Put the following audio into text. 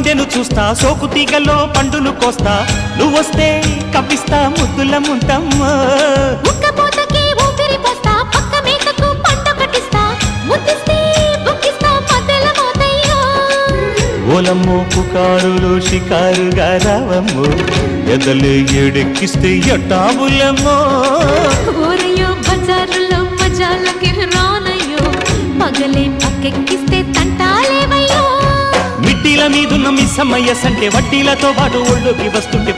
పిందెను చూస్తా సోకు తీగలో పండును కోస్తా నువ్వొస్తే కప్పిస్తా ముద్దుల ముంతమ్మ ఉక్కపోతకి ఊపిరి పోస్తా పక్క మేకకు పంట కట్టిస్తా ముద్దిస్తే బుక్కిస్తా మధ్యల మోతయ్యో ఓలమ్మో పుకారులో షికారుగా రావమ్మో ఎదలు ఎడెక్కిస్తే ఎట్టాబులమ్మో ఊరయ్యో బజారులో మజాలకి రానయ్యో పగలే పక్కెక్కిస్తే తంటాలేవయ్యో మిట్టిల మీదున్న మిస్సమ్మయ్య సంటే వడ్డీలతో పాటు ఒళ్ళోకి వస్తుంటే